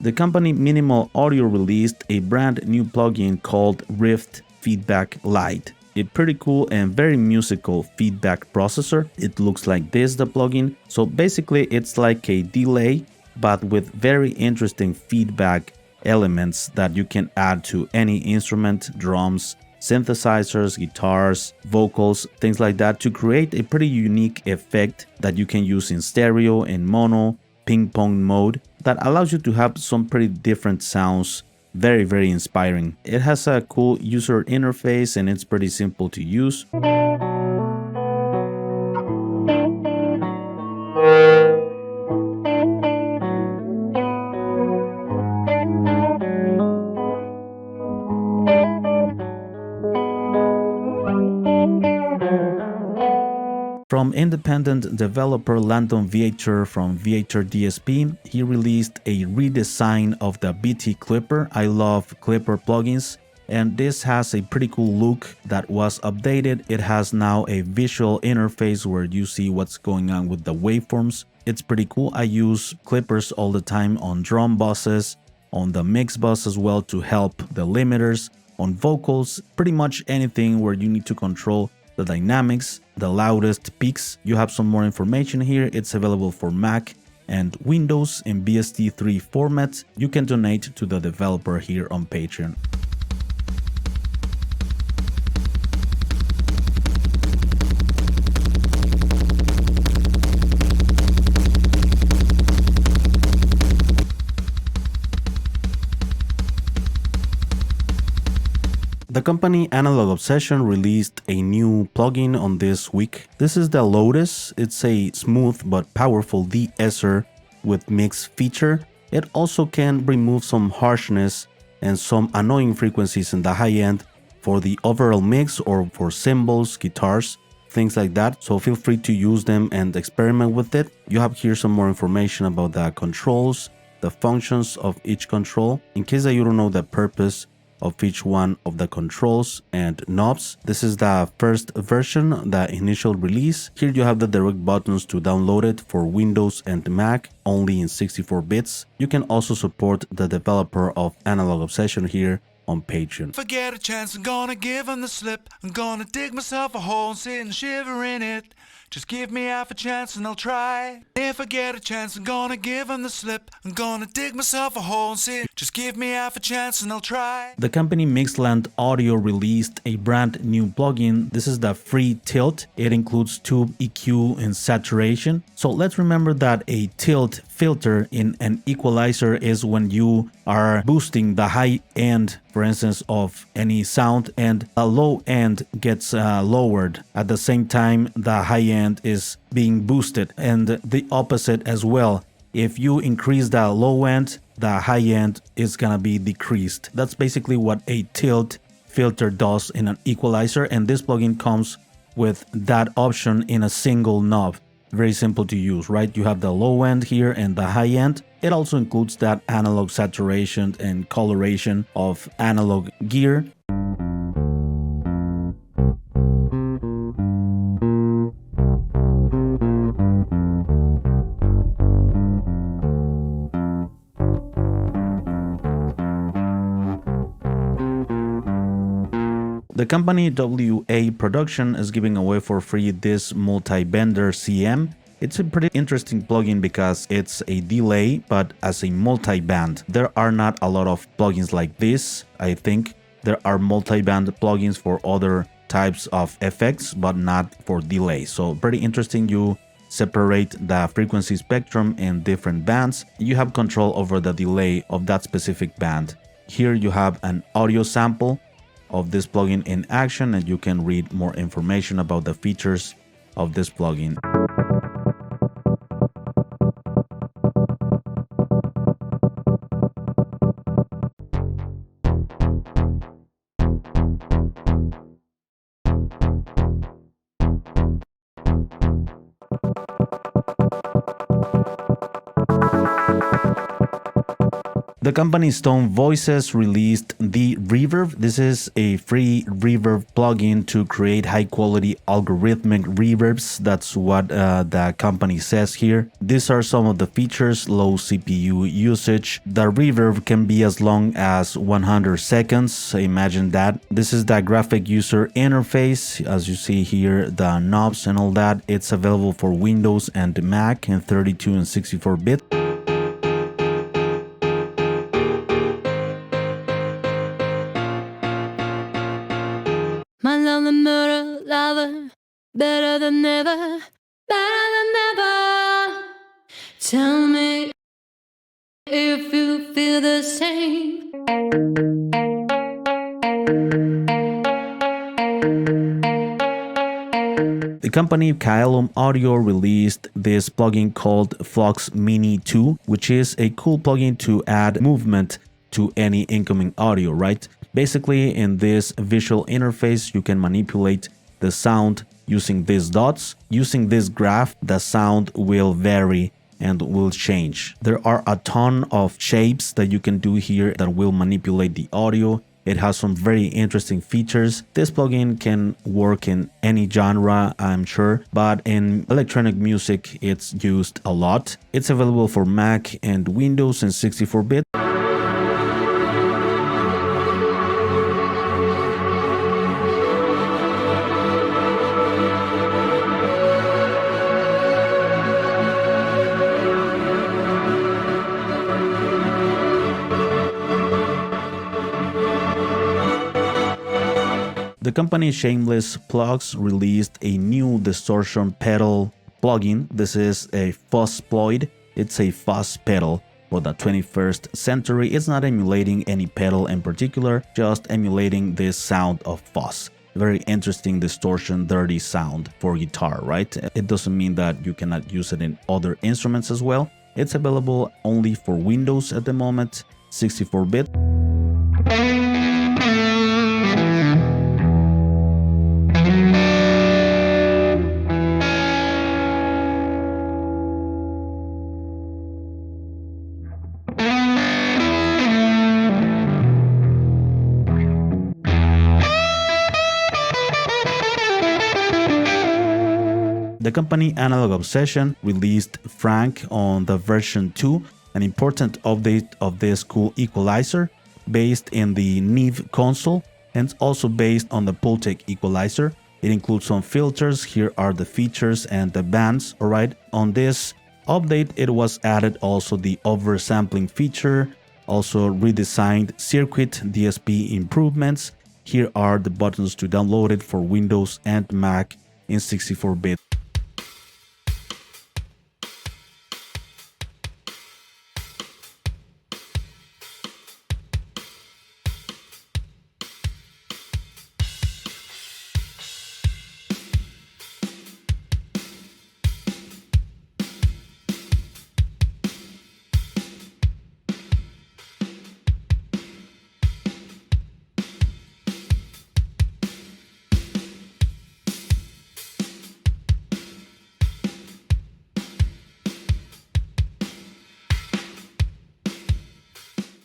The company Minimal Audio released a brand new plugin called Rift Feedback Lite. A pretty cool and very musical feedback processor. It looks like this, the plugin. So basically it's like a delay, but with very interesting feedback elements that you can add to any instrument, drums, synthesizers, guitars, vocals, things like that, to create a pretty unique effect that you can use in stereo, in mono, ping pong mode, that allows you to have some pretty different sounds. Very inspiring. It has a cool user interface and it's pretty simple to use. From independent developer Landon Viator from Viator DSP, he released a redesign of the BT Clipper. I love Clipper plugins, and this has a pretty cool look that was updated. It has now a visual interface where you see what's going on with the waveforms. It's pretty cool. I use clippers all the time on drum buses, on the mix bus as well, to help the limiters, on vocals, pretty much anything where you need to control the dynamics, the loudest peaks. You have some more information here. It's available for Mac and Windows in BST3 format. You can donate to the developer here on Patreon. The company Analog Obsession released a new plugin on this week. This is the Lotus. It's a smooth but powerful de-esser with mix feature. It also can remove some harshness and some annoying frequencies in the high end for the overall mix or for cymbals, guitars, things like that. So feel free to use them and experiment with it. You have here some more information about the controls, the functions of each control, in case that you don't know the purpose of each one of the controls and knobs. This is the first version, the initial release. Here you have the direct buttons to download it for Windows and Mac, only in 64 bits. You can also support the developer of Analog Obsession here on Patreon. Forget a chance, I'm gonna give him the slip. I'm gonna dig myself a hole and sit and shiver in it. Just give me half a chance and I'll try. If I get a chance, I'm gonna give him the slip. I'm gonna dig myself a hole and sit. Just give me half a chance and I'll try. The company MixLand Audio released a brand new plugin. This is the freeTILT. It includes tube EQ and saturation. So let's remember that a tilt filter in an equalizer is when you are boosting the high end, for instance, of any sound, and a low end gets lowered. At the same time, the high end is being boosted, and the opposite as well. If you increase the low end, the high end is gonna be decreased. That's basically what a tilt filter does in an equalizer, and this plugin comes with that option in a single knob. Very simple to use, right? You have the low end here and the high end. It also includes that analog saturation and coloration of analog gear. The company WA Production is giving away for free this MultiBender CM. It's a pretty interesting plugin because it's a delay, but as a multi-band. There are not a lot of plugins like this. I think there are multi-band plugins for other types of effects, but not for delay. So pretty interesting. You separate the frequency spectrum in different bands. You have control over the delay of that specific band. Here you have an audio sample of this plugin in action, and you can read more information about the features of this plugin. The The company Stone Voices released DReverb. This is a free reverb plugin to create high-quality algorithmic reverbs. That's what the company says here. These are some of the features: low CPU usage. The reverb can be as long as 100 seconds. Imagine that. This is the graphic user interface. As you see here, the knobs and all that. It's available for Windows and Mac in 32 and 64-bit. My lonely murder lover, better than ever, better than ever. Tell me if you feel the same. The company Caelum Audio released this plugin called Flux Mini 2, which is a cool plugin to add movement to any incoming audio, right? Basically, in this visual interface, you can manipulate the sound using these dots. Using this graph, the sound will vary and will change. There are a ton of shapes that you can do here that will manipulate the audio. It has some very interesting features. This plugin can work in any genre, I'm sure, but in electronic music, it's used a lot. It's available for Mac and Windows in 64-bit. The company Shameless Plugs released a new distortion pedal plugin. This is a Fuzzploid. It's a fuzz pedal for the 21st century. It's not emulating any pedal in particular, just emulating this sound of fuzz. Very interesting distortion, dirty sound for guitar, right? It doesn't mean that you cannot use it in other instruments as well. It's available only for Windows at the moment, 64-bit. The company Analog Obsession released Frank on the version 2, an important update of this cool equalizer based in the Neve console and also based on the Pultec equalizer. It includes some filters. Here are the features and the bands. Alright, on this update it was added also the oversampling feature, also redesigned circuit DSP improvements. Here are the buttons to download it for Windows and Mac in 64-bit.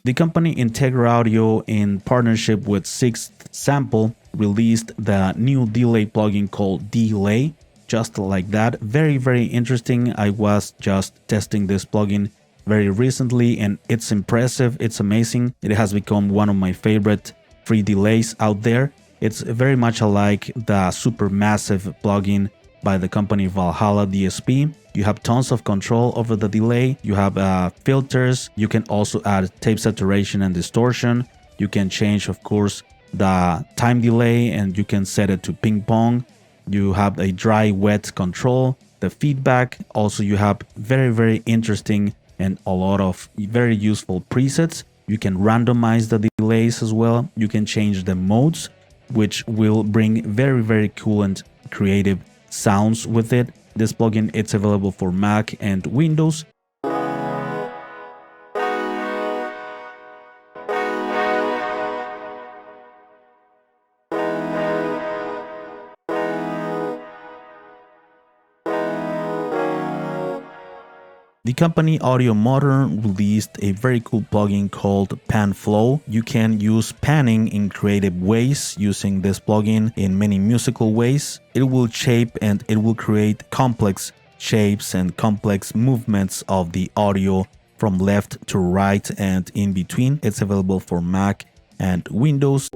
The company Integraudio, in partnership with Sixth Sample, released the new Deelay plugin called Deelay, just like that. Very interesting. I was just testing this plugin very recently and it's impressive, it's amazing. It has become one of my favorite free delays out there. It's very much alike the Supermassive plugin by the company Valhalla DSP. You have tons of control over the delay. You have filters. You can also add tape saturation and distortion. You can change, of course, the time delay and you can set it to ping pong. You have a dry wet control, the feedback. Also, you have very interesting and a lot of very useful presets. You can randomize the delays as well. You can change the modes, which will bring very cool and creative sounds with it. This plugin, it's available for Mac and Windows. The company Audiomodern released a very cool plugin called Panflow. You can use panning in creative ways using this plugin in many musical ways. It will shape and it will create complex shapes and complex movements of the audio from left to right and in between. It's available for Mac and Windows.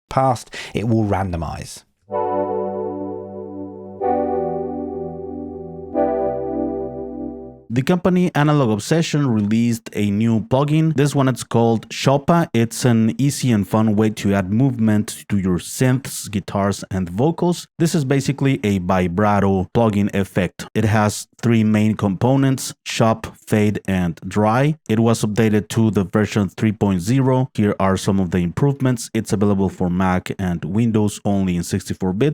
Past, it will randomize. The company Analog Obsession released a new plugin. This one it's called Chopa. It's an easy and fun way to add movement to your synths, guitars, and vocals. This is basically a vibrato plugin effect. It has three main components: chop, fade, and dry. It was updated to the version 3.0. Here are some of the improvements. It's available for Mac and Windows only in 64-bit.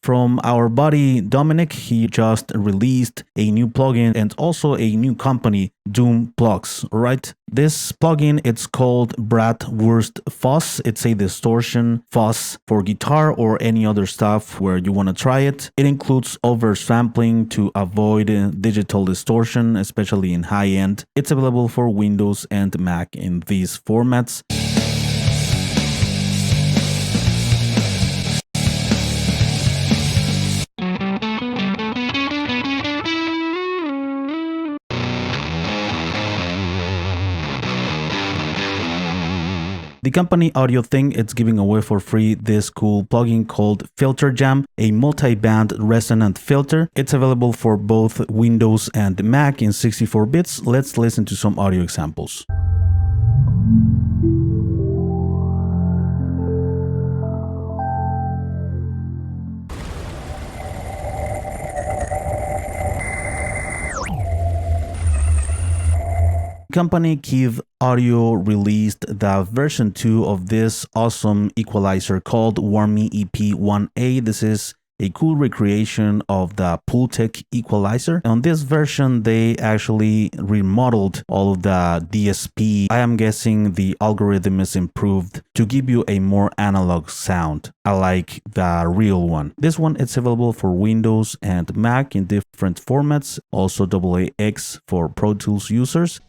From our buddy Dominic, he just released a new plugin and also a new company, Doom Plugs, right? This plugin, it's called Bratwurst Fuzz. It's a distortion fuzz for guitar or any other stuff where you want to try it. It includes oversampling to avoid digital distortion, especially in high end. It's available for Windows and Mac in these formats. The company Audio Thing, it's giving away for free this cool plugin called Filter Jam, a multi-band resonant filter. It's available for both Windows and Mac in 64 bits. Let's listen to some audio examples. Company Kiev Audio released the version 2 of this awesome equalizer called Warmy EP1A. This is a cool recreation of the Pultec equalizer. On this version, they actually remodeled all of the DSP. I am guessing the algorithm is improved to give you a more analog sound, unlike the real one. This one, it's available for Windows and Mac in different formats, also AAX for Pro Tools users.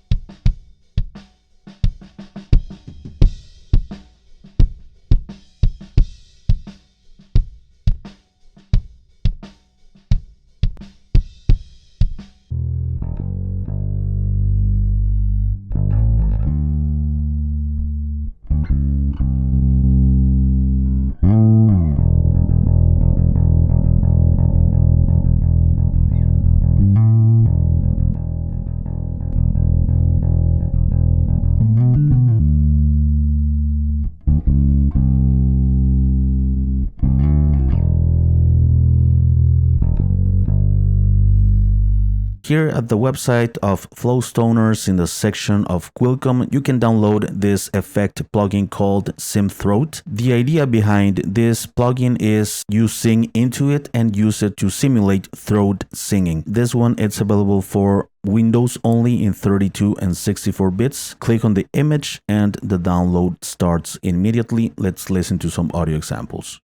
Here at the website of Flowstoners in the section of Qualcomm, you can download this effect plugin called SimThroat. The idea behind this plugin is you sing into it and use it to simulate throat singing. This one, it's available for Windows only in 32 and 64 bits. Click on the image and the download starts immediately. Let's listen to some audio examples.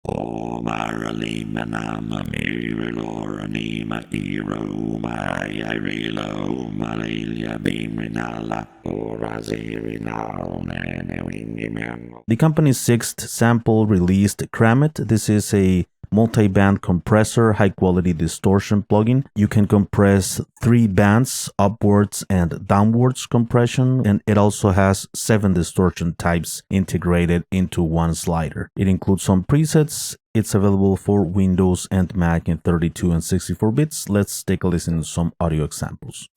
The company's sixth sample released Cram It. This is a multi-band compressor, high-quality distortion plugin. You can compress 3 bands, upwards and downwards compression, and it also has 7 distortion types integrated into one slider. It includes some presets. It's available for Windows and Mac in 32 and 64 bits. Let's take a listen to some audio examples.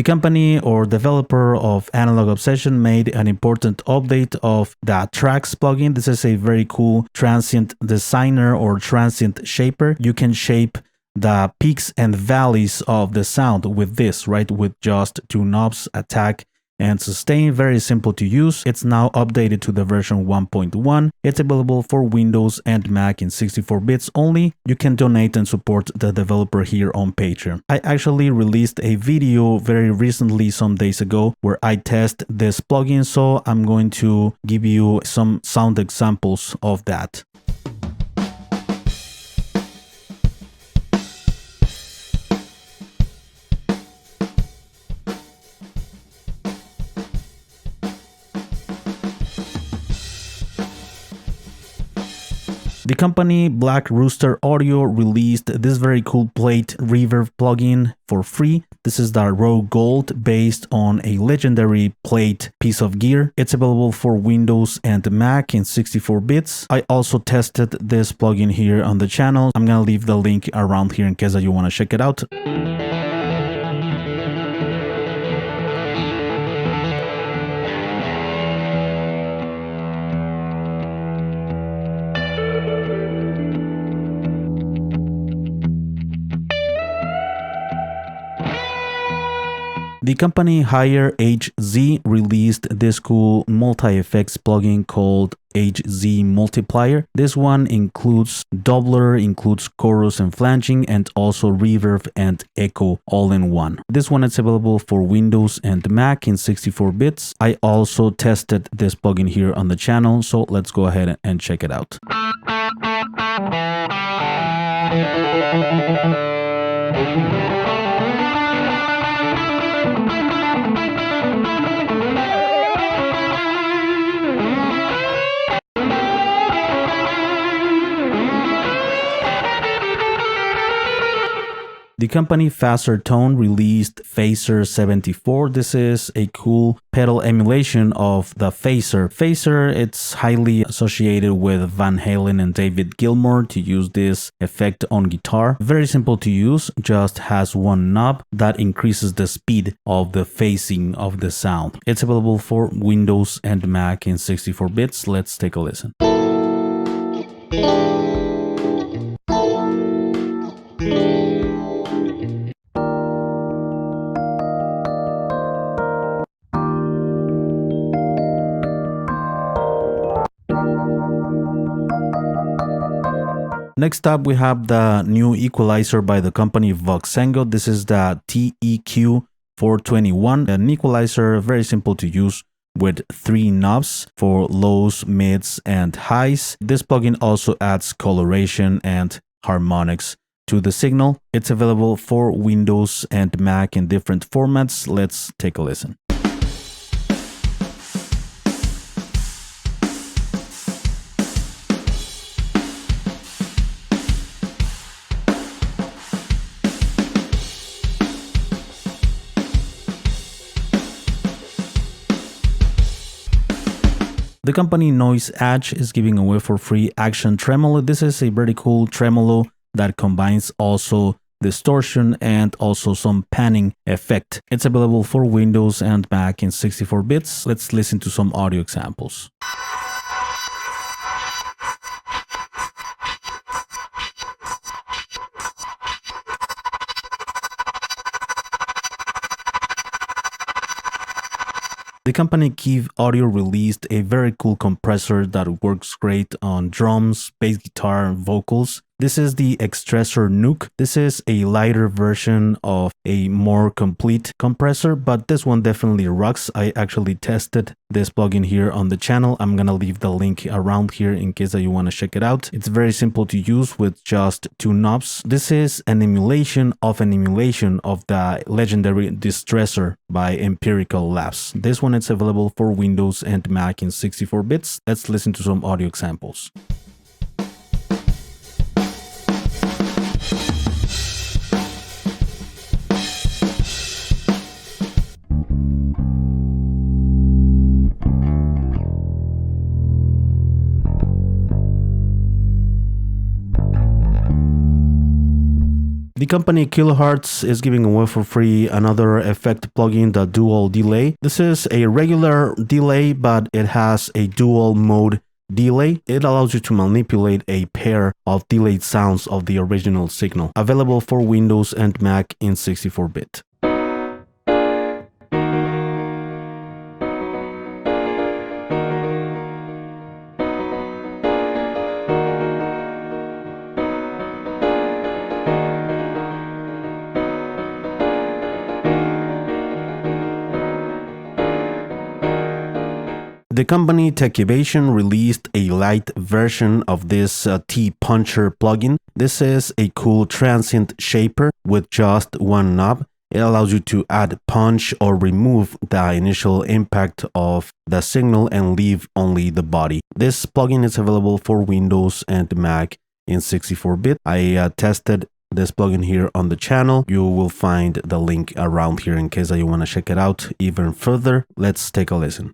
company or developer of Analog Obsession made an important update of the Tracks plugin. This is a very cool transient designer or transient shaper. You can shape the peaks and valleys of the sound with this, right? With just two knobs, attack and sustain. Very simple to use. It's now updated to the version 1.1. It's available for Windows and Mac in 64 bits only. You can donate and support the developer here on Patreon. I actually released a video very recently, some days ago, where I test this plugin, so I'm going to give you some sound examples of that. The company Black Rooster Audio released this very cool plate reverb plugin for free. This is the Raw Gold based on a legendary plate piece of gear. It's available for Windows and Mac in 64 bits. I also tested this plugin here on the channel. I'm gonna leave the link around here in case that you want to check it out. The company Higher HZ released this cool multi-effects plugin called HZ Multiplier. This one includes doubler, includes chorus and flanging, and also reverb and echo all in one. This one is available for Windows and Mac in 64 bits. I also tested this plugin here on the channel, so let's go ahead and check it out. The company Faster Tone released Phaser 74. This is a cool pedal emulation of the Phaser. Phaser, it's highly associated with Van Halen and David Gilmour to use this effect on guitar. Very simple to use, just has one knob that increases the speed of the phasing of the sound. It's available for Windows and Mac in 64 bits. Let's take a listen. Next up, we have the new equalizer by the company Voxengo. This is the TEQ421, an equalizer, very simple to use with 3 knobs for lows, mids, and highs. This plugin also adds coloration and harmonics to the signal. It's available for Windows and Mac in different formats. Let's take a listen. The company Noise Edge is giving away for free Action Tremolo. This is a very cool tremolo that combines also distortion and also some panning effect. It's available for Windows and Mac in 64 bits. Let's listen to some audio examples. The company Kiev Audio released a very cool compressor that works great on drums, bass guitar, and vocals. This is the Extressor Nuke. This is a lighter version of a more complete compressor, but this one definitely rocks. I actually tested this plugin here on the channel. I'm gonna leave the link around here in case that you want to check it out. It's very simple to use with just 2 knobs. This is an emulation of the legendary Distressor by Empirical Labs. This one is available for Windows and Mac in 64 bits. Let's listen to some audio examples. The company Kilohertz is giving away for free another effect plugin, the Dual Delay. This is a regular delay, but it has a dual mode delay. It allows you to manipulate a pair of delayed sounds of the original signal. Available for Windows and Mac in 64-bit. The company Techivation released a Lite version of this T-Puncher plugin. This is a cool transient shaper with just one knob. It allows you to add punch or remove the initial impact of the signal and leave only the body. This plugin is available for Windows and Mac in 64-bit. I tested this plugin here on the channel. You will find the link around here in case you want to check it out even further. Let's take a listen.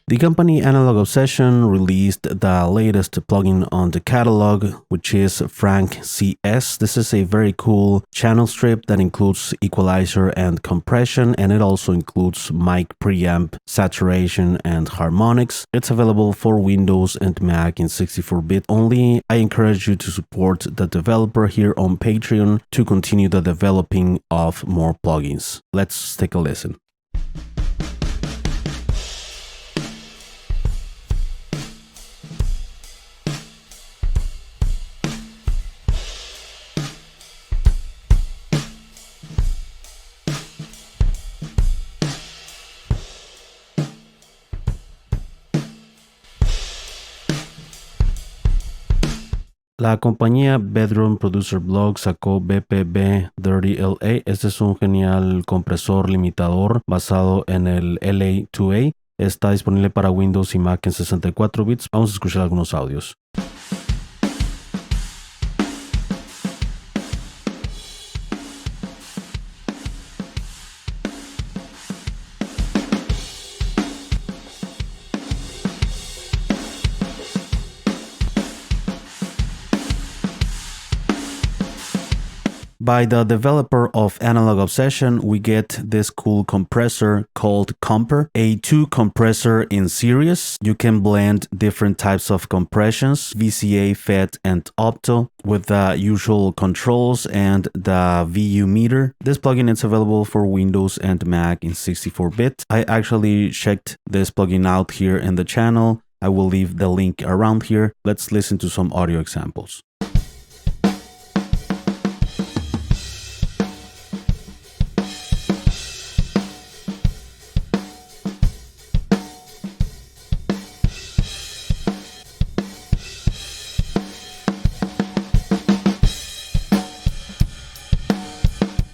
The company Analog Obsession released the latest plugin on the catalog, which is Frank CS. This is a very cool channel strip that includes equalizer and compression, and it also includes mic preamp, saturation, and harmonics. It's available for Windows and Mac in 64-bit only. I encourage you to support the developer here on Patreon to continue the developing of more plugins. Let's take a listen. La compañía Bedroom Producer Blog sacó BPB Dirty LA. Este es un genial compresor limitador basado en el LA2A. Está disponible para Windows y Mac en 64 bits. Vamos a escuchar algunos audios. By the developer of Analog Obsession, we get this cool compressor called Comper, a 2 compressor in series. You can blend different types of compressions, VCA, FET, and Opto, with the usual controls and the VU meter. This plugin is available for Windows and Mac in 64-bit. I actually checked this plugin out here in the channel. I will leave the link around here. Let's listen to some audio examples.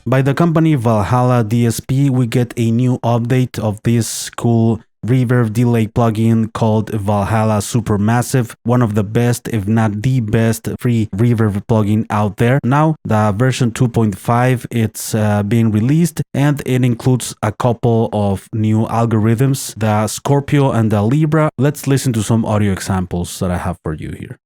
By the company Valhalla DSP, we get a new update of this cool reverb delay plugin called Valhalla Supermassive, one of the best, if not the best, free reverb plugin out there. Now, the version 2.5, it's being released, and it includes a couple of new algorithms, the Scorpio and the Libra. Let's listen to some audio examples that I have for you here.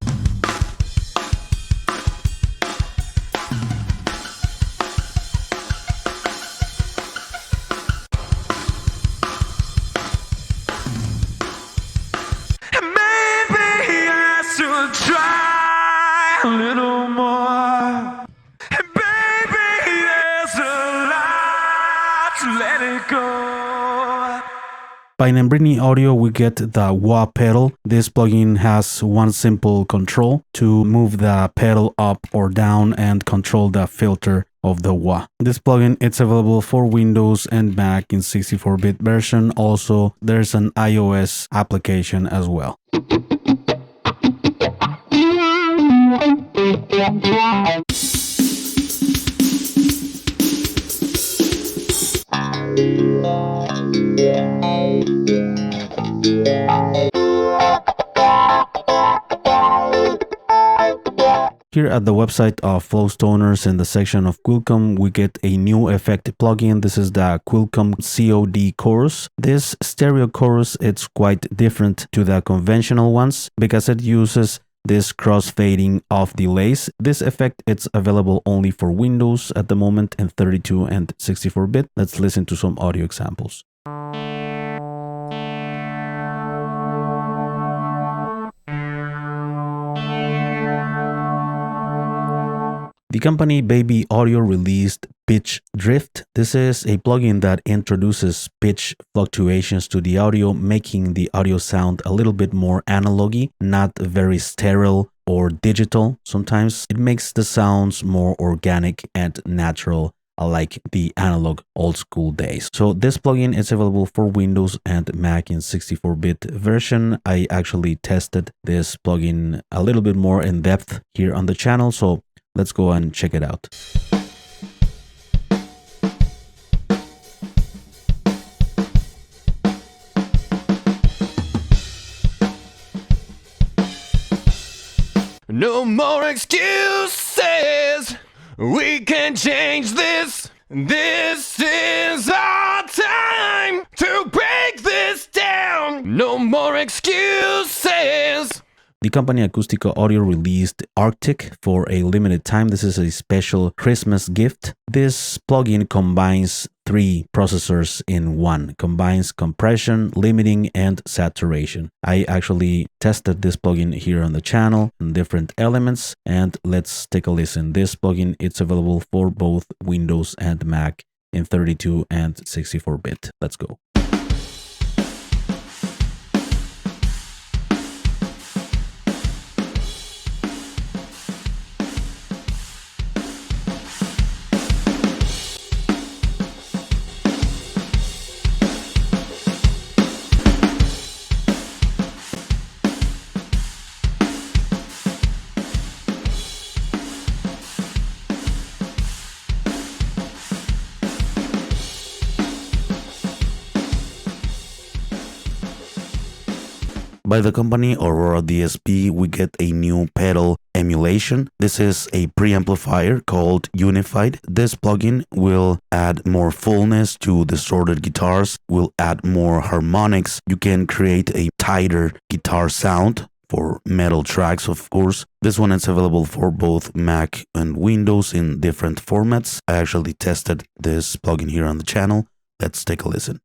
Try a little more, and baby, there's a lot to let it go. By Nembrini Audio, we get the wah pedal. This plugin has one simple control to move the pedal up or down and control the filter of the wah. This plugin, it's available for Windows and Mac in 64-bit version. Also, there's an iOS application as well. Here at the website of Flowstoners in the section of Qualcomm, we get a new effect plugin. This is the Qualcomm COD chorus. This stereo chorus, it's quite different to the conventional ones because it uses this cross-fading of delays. This effect, it's available only for Windows at the moment in 32 and 64-bit. Let's listen to some audio examples. The company Baby Audio released Pitch Drift. This is a plugin that introduces pitch fluctuations to the audio, making the audio sound a little bit more analogy, not very sterile or digital. Sometimes it makes the sounds more organic and natural, like the analog old school days. So this plugin is available for Windows and Mac in 64-bit version. I actually tested this plugin a little bit more in depth here on the channel, so let's go and check it out. No more excuses. We can change this. This is our time to break this down. No more excuses. The company Acústico Audio released Arctic for a limited time. This is a special Christmas gift. This plugin combines 3 processors in one. Combines compression, limiting, and saturation. I actually tested this plugin here on the channel and different elements, and let's take a listen. This plugin, it's available for both Windows and Mac in 32 and 64-bit. Let's go. By the company Aurora Dsp, we get a new pedal emulation. This is a preamplifier called Unified. This plugin will add more fullness to distorted guitars, will add more harmonics. You can create a tighter guitar sound for metal tracks, of course. This one is available for both Mac and Windows in different formats. I actually tested this plugin here on the channel. Let's take a listen.